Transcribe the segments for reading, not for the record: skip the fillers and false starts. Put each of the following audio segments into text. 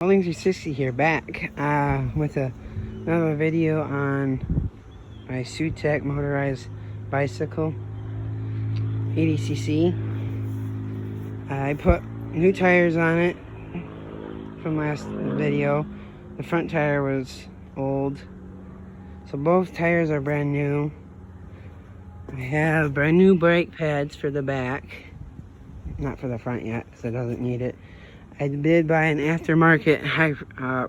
Welding 360 here, back with another video on my Suitec motorized bicycle, 80cc. I put new tires on it from last video. The front tire was old, so both tires are brand new. I have brand new brake pads for the back, not for the front yet because it doesn't need it. I did buy an aftermarket high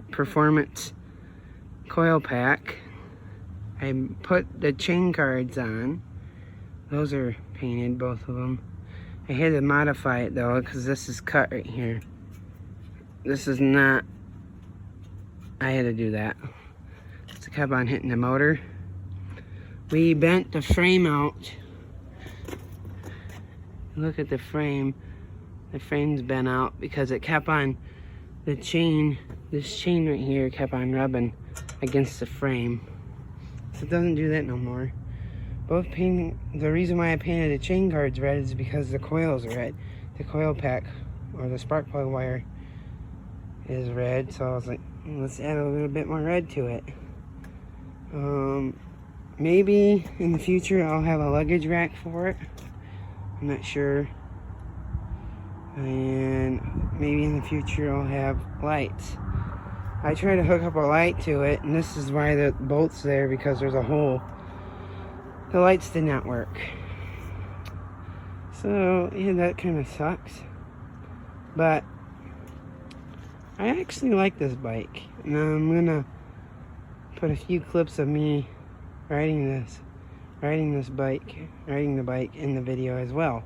performance coil pack. I put the chain cards on. Those are painted, both of them. I had to modify it though because this is cut right here. This is not, I had to do that. So I kept on hitting the motor. We bent the frame out. Look at the frame. The frame's bent out because it kept on, the chain, this chain right here kept on rubbing against the frame. So it doesn't do that no more. Both painting, the reason why I painted the chain guards red is because the coil's red. The coil pack, or the spark plug wire, is red. So I was like, let's add a little bit more red to it. Maybe in the future I'll have a luggage rack for it. I'm not sure. And maybe in the future I'll have lights. I tried to hook up a light to it, and this is why the bolt's there, because there's a hole. The lights did not work. So yeah, that kind of sucks. But I actually like this bike, and I'm gonna put a few clips of me riding the bike in the video as well.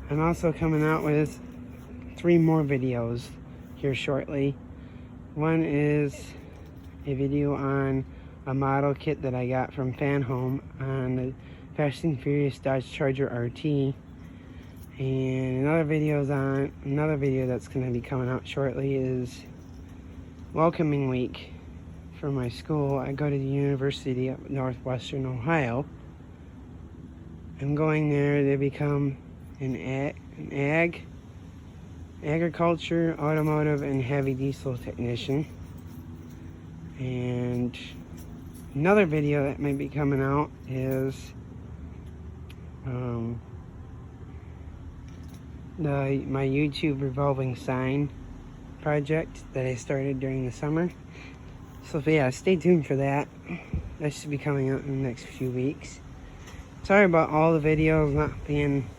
I'm also coming out with 3 more videos here shortly. One is a video on a model kit that I got from Fan Home on the Fast and Furious Dodge Charger RT. And another video that's going to be coming out shortly is welcoming week for my school. I go to the University of Northwestern Ohio. I'm going there to become an agriculture, automotive, and heavy diesel technician. And another video that may be coming out is my YouTube revolving sign project that I started during the summer. So yeah, stay tuned for that. That should be coming out in the next few weeks. Sorry about all the videos not being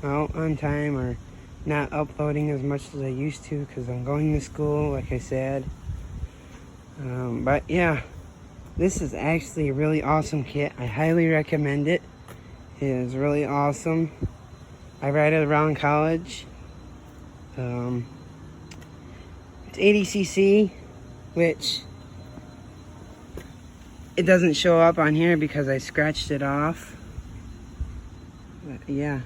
out on time or not uploading as much as I used to because I'm going to school, like I said. But yeah, this is actually a really awesome kit. I highly recommend it. It is really awesome. I ride it around college. It's 80cc, which it doesn't show up on here because I scratched it off. But yeah,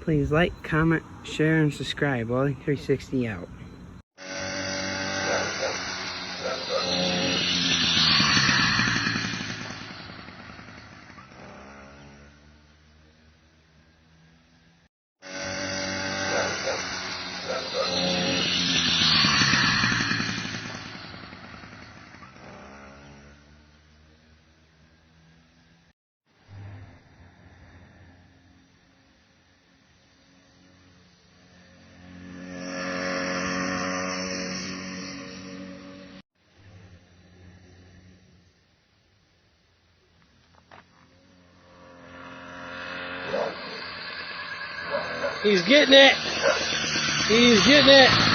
please like, comment, share, and subscribe. Welding 360 out. He's getting it. He's getting it.